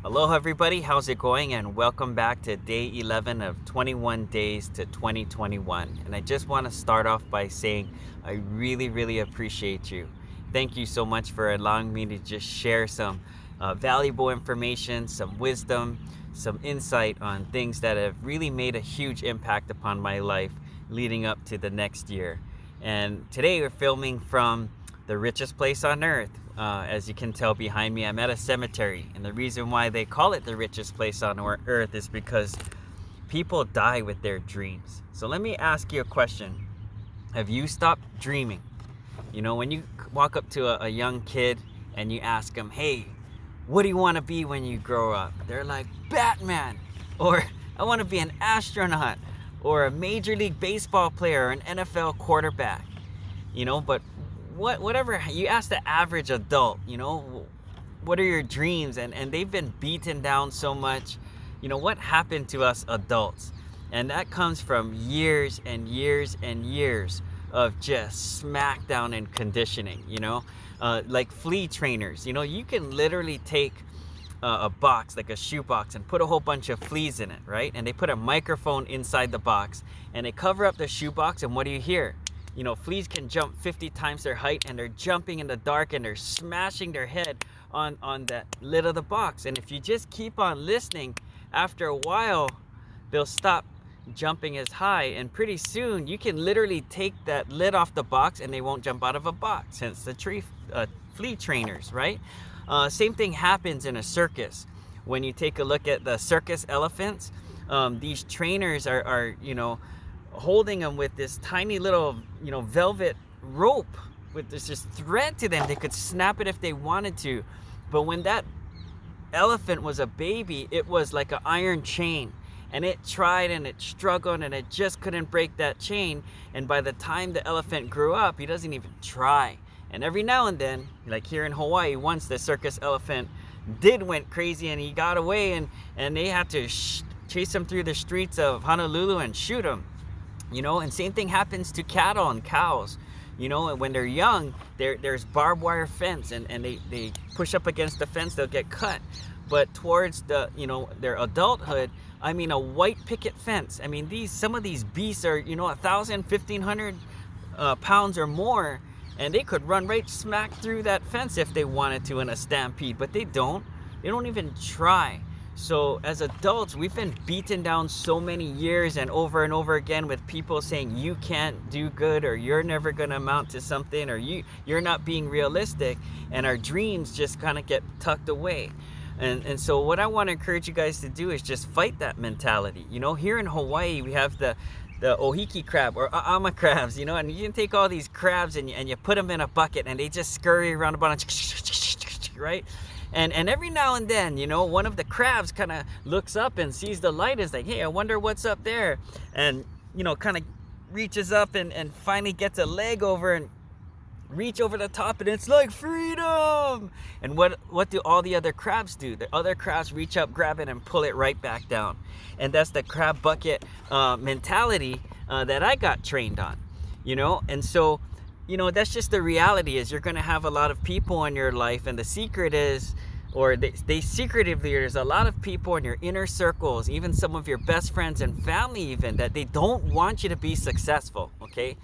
Hello everybody, how's it going? And welcome back to day 11 of 21 days to 2021. And I just want to start off by saying I really appreciate you. Thank you so much for allowing me to just share some valuable information, some wisdom, some insight on things that have really made a huge impact upon my life leading up to the next year. And today we're filming from the richest place on earth. As you can tell behind me, I'm at a cemetery, and the reason why they call it the richest place on earth is because people die with their dreams. So let me ask you a question. Have you stopped dreaming? You know, when you walk up to a young kid and you ask them, hey, what do you want to be when you grow up? They're like, Batman, or I want to be an astronaut, or a Major League Baseball player, or an NFL quarterback. You know, but whatever you ask the average adult, you know, what are your dreams? And they've been beaten down so much. You know, what happened to us adults? And that comes from years and years and years of just smackdown and conditioning, you know, like Flea Trainers. You know, you can literally take a box, like a shoe box, and put a whole bunch of fleas in it, right? And they put a microphone inside the box and they cover up the shoe box, and what do you hear? You know, fleas can jump 50 times their height, and they're jumping in the dark and they're smashing their head on that lid of the box. And if you just keep on listening, after a while, they'll stop jumping as high. And pretty soon, you can literally take that lid off the box and they won't jump out of a box, hence the flea trainers, right? Same thing happens in a circus. When you take a look at the circus elephants, these trainers are you know, holding them with this tiny little, you know, velvet rope with this just thread to them. They could snap it if they wanted to. But when that elephant was a baby, it was like an iron chain, and it tried and it struggled and it just couldn't break that chain. And by the time the elephant grew up, he doesn't even try. And every now and then, like here in Hawaii, once the circus elephant went crazy and he got away, and they had to chase him through the streets of Honolulu and shoot him. You know, and same thing happens to cattle and cows. You know, when they're young, there's barbed wire fence, and they push up against the fence, they'll get cut. But towards the, you know, their adulthood, I mean, a white picket fence. I mean, some of these beasts are, you know, 1,000, 1,500 pounds or more, and they could run right smack through that fence if they wanted to in a stampede, but they don't. They don't even try. So as adults, we've been beaten down so many years and over again with people saying you can't do good, or you're never going to amount to something, or you're not being realistic, and our dreams just kind of get tucked away. And so what I want to encourage you guys to do is just fight that mentality. You know, here in Hawaii, we have the ohiki crab, or ama crabs, you know, and you can take all these crabs and you put them in a bucket and they just scurry around about, right? And every now and then, you know, one of the crabs kind of looks up and sees the light and is like, hey, I wonder what's up there. And, you know, kind of reaches up and finally gets a leg over and reach over the top, and it's like freedom. And what do all the other crabs do? The other crabs reach up, grab it, and pull it right back down. And that's the crab bucket mentality that I got trained on, you know. And so, you know, that's just the reality, is you're going to have a lot of people in your life, and the secret is, or they secretively, there's a lot of people in your inner circles, even some of your best friends and family even, that they don't want you to be successful, okay?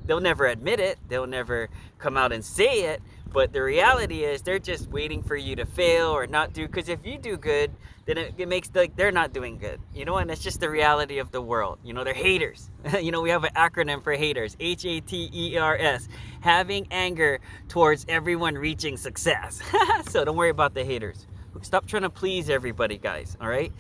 They'll never admit it, they'll never come out and say it, but the reality is they're just waiting for you to fail or not do, because if you do good, then it makes like they're not doing good, you know. And it's just the reality of the world, you know. They're haters. You know, we have an acronym for haters, HATERS, having anger towards everyone reaching success. So don't worry about the haters. Stop trying to please everybody, guys, all right?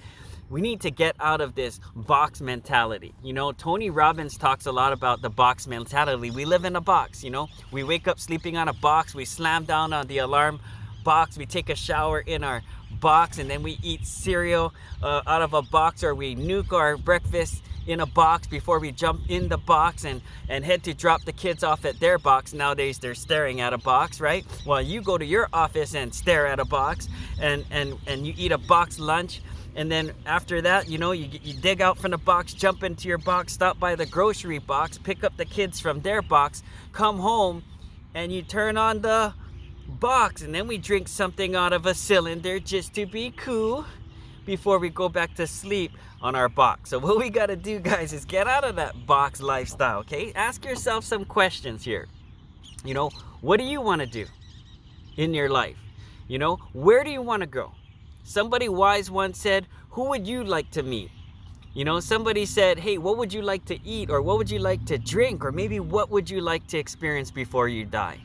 We need to get out of this box mentality. You know, Tony Robbins talks a lot about the box mentality. We live in a box, you know. We wake up sleeping on a box. We slam down on the alarm box. We take a shower in our box, and then we eat cereal out of a box, or we nuke our breakfast in a box before we jump in the box and head to drop the kids off at their box. Nowadays, they're staring at a box, right? While you go to your office and stare at a box, and you eat a box lunch. And then after that, you know, you dig out from the box, jump into your box, stop by the grocery box, pick up the kids from their box, come home, and you turn on the box, and then we drink something out of a cylinder just to be cool before we go back to sleep on our box. So what we got to do, guys, is get out of that box lifestyle, okay? Ask yourself some questions here. You know, what do you want to do in your life? You know, where do you want to go? Somebody wise once said, who would you like to meet? You know, somebody said, hey, what would you like to eat? Or what would you like to drink? Or maybe what would you like to experience before you die?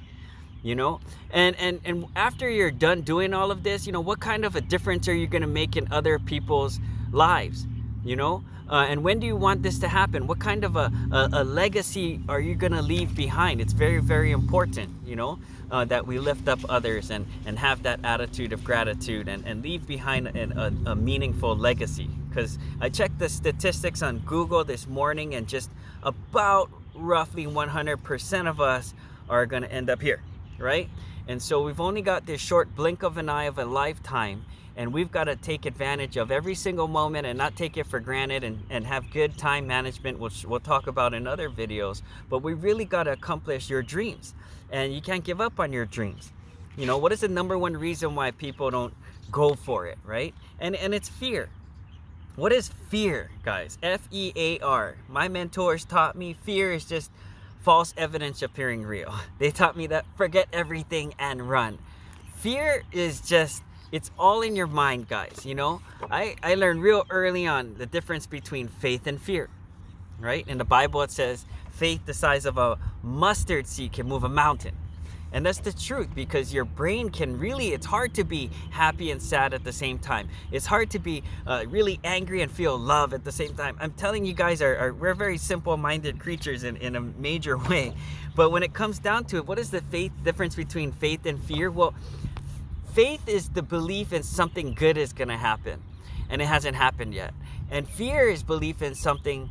You know, and after you're done doing all of this, you know, what kind of a difference are you going to make in other people's lives? You know, and when do you want this to happen? What kind of a legacy are you going to leave behind? It's very, very important, you know, that we lift up others and have that attitude of gratitude and leave behind a meaningful legacy. Because I checked the statistics on Google this morning, and just about roughly 100% of us are going to end up here. Right? And so we've only got this short blink of an eye of a lifetime, and we've got to take advantage of every single moment and not take it for granted, and have good time management, which we'll talk about in other videos. But we really got to accomplish your dreams, and you can't give up on your dreams. You know, what is the number one reason why people don't go for it, right? And it's fear. What is fear, guys? F-E-A-R. My mentors taught me fear is just false evidence appearing real. They taught me that forget everything and run. Fear is just, it's all in your mind, guys. You know, I learned real early on the difference between faith and fear, right? In the Bible, it says faith the size of a mustard seed can move a mountain. And that's the truth, because your brain can really, it's hard to be happy and sad at the same time. It's hard to be really angry and feel love at the same time. I'm telling you guys, we're very simple-minded creatures in a major way. But when it comes down to it, what is the difference between faith and fear? Well, faith is the belief in something good is going to happen, and it hasn't happened yet. And fear is belief in something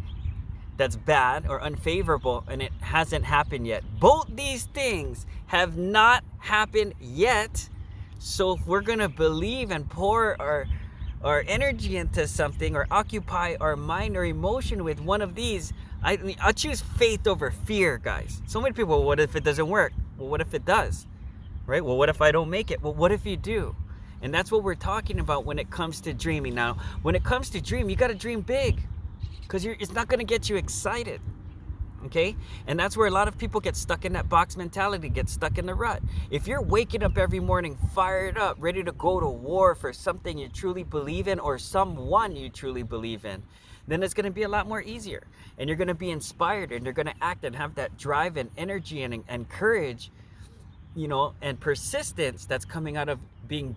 that's bad or unfavorable, and it hasn't happened yet. Both these things have not happened yet. So if we're gonna believe and pour our energy into something, or occupy our mind or emotion with one of these, I'll choose faith over fear, guys. So many people, well, what if it doesn't work? Well, what if it does? Right? Well, what if I don't make it? Well, what if you do? And that's what we're talking about when it comes to dreaming. Now, when it comes to dream, you got to dream big, because it's not going to get you excited, okay? And that's where a lot of people get stuck in that box mentality, get stuck in the rut. If you're waking up every morning fired up, ready to go to war for something you truly believe in, or someone you truly believe in, then it's going to be a lot more easier. And you're going to be inspired, and you're going to act and have that drive and energy and courage, you know, and persistence that's coming out of being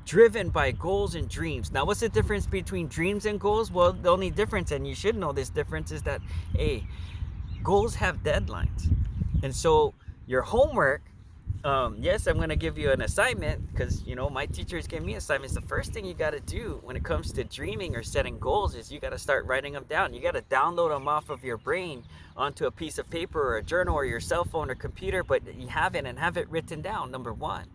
driven by goals and dreams. Now, what's the difference between dreams and goals? Well, the only difference, and you should know this difference, is that, hey, goals have deadlines. And so your homework, yes, I'm going to give you an assignment, because, you know, my teachers gave me assignments. The first thing you got to do when it comes to dreaming or setting goals is you got to start writing them down. You got to download them off of your brain onto a piece of paper or a journal or your cell phone or computer, but you have it, and have it written down, number one.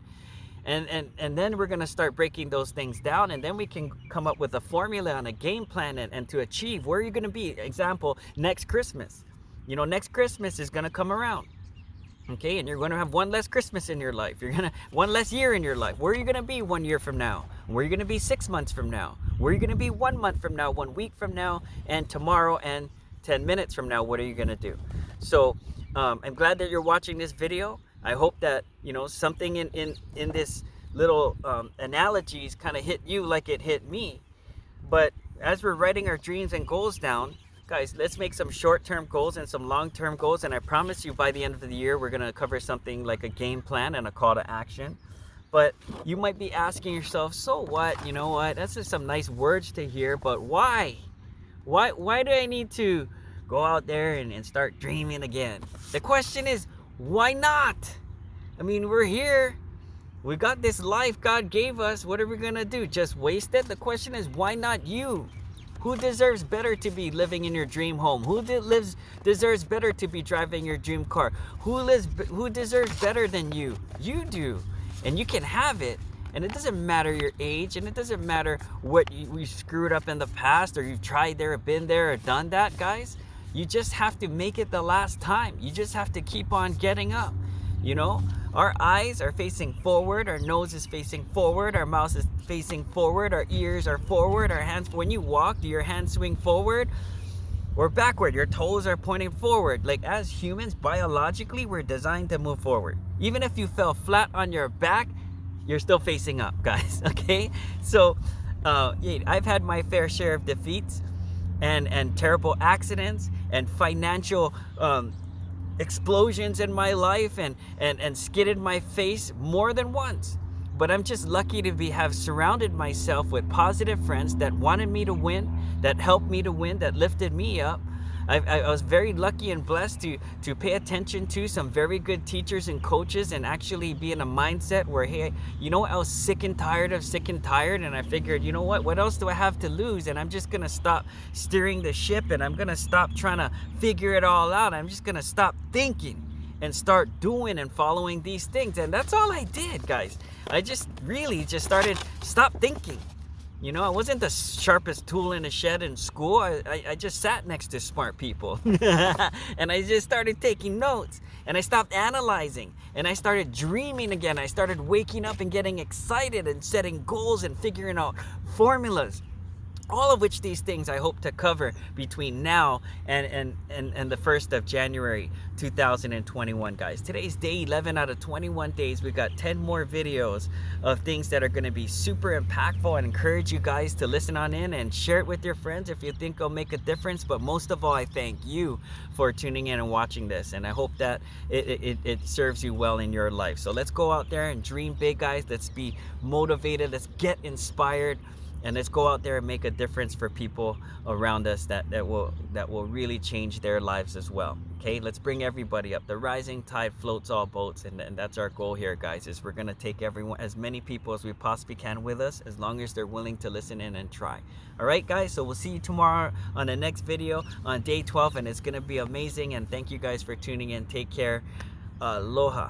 And then we're going to start breaking those things down, and then we can come up with a formula and a game plan and to achieve where you're going to be. Example, next Christmas. You know, next Christmas is going to come around. Okay, and you're going to have one less Christmas in your life. You're going to one less year in your life. Where are you going to be 1 year from now? Where are you going to be 6 months from now? Where are you going to be 1 month from now, 1 week from now, and tomorrow, and 10 minutes from now? What are you going to do? So I'm glad that you're watching this video. I hope that, you know, something in this little analogies kind of hit you like it hit me. But as we're writing our dreams and goals down, guys, let's make some short-term goals and some long-term goals. And I promise you, by the end of the year, we're going to cover something like a game plan and a call to action. But you might be asking yourself, so what? You know what? That's just some nice words to hear, but why? Why do I need to go out there and start dreaming again? The question is, why not? I mean, we're here. We got this life God gave us. What are we going to do? Just waste it? The question is, why not you? Who deserves better to be living in your dream home? Who deserves better to be driving your dream car? Who deserves better than you? You do. And you can have it. And it doesn't matter your age, and it doesn't matter what you screwed up in the past, or you've tried there, or been there, or done that, guys. You just have to make it the last time. You just have to keep on getting up, you know? Our eyes are facing forward, our nose is facing forward, our mouth is facing forward, our ears are forward, our hands, when you walk, do your hands swing forward or backward? Your toes are pointing forward. Like, as humans, biologically, we're designed to move forward. Even if you fell flat on your back, you're still facing up, guys. Okay, so yeah, I've had my fair share of defeats and terrible accidents and financial explosions in my life and skidded my face more than once. But I'm just lucky to have surrounded myself with positive friends that wanted me to win, that helped me to win, that lifted me up. I was very lucky and blessed to pay attention to some very good teachers and coaches, and actually be in a mindset where, hey, you know what, I was sick and tired, and I figured, you know what else do I have to lose? And I'm just gonna stop steering the ship, and I'm gonna stop trying to figure it all out. I'm just gonna stop thinking and start doing and following these things. And that's all I did, guys. I just really just started, stop thinking. You know, I wasn't the sharpest tool in the shed in school. I just sat next to smart people. And I just started taking notes. And I stopped analyzing. And I started dreaming again. I started waking up and getting excited and setting goals and figuring out formulas. All of which these things I hope to cover between now and the 1st of January 2021, guys. Today's day 11 out of 21 days. We've got 10 more videos of things that are going to be super impactful, and encourage you guys to listen on in and share it with your friends if you think it'll make a difference. But most of all, I thank you for tuning in and watching this, and I hope that it serves you well in your life. So let's go out there and dream big, guys. Let's be motivated. Let's get inspired. And let's go out there and make a difference for people around us that will really change their lives as well. Okay, let's bring everybody up. The rising tide floats all boats, and that's our goal here, guys. Is we're gonna take everyone, as many people as we possibly can, with us, as long as they're willing to listen in and try. All right, guys. So we'll see you tomorrow on the next video on day 12, and it's gonna be amazing. And thank you guys for tuning in. Take care. Aloha.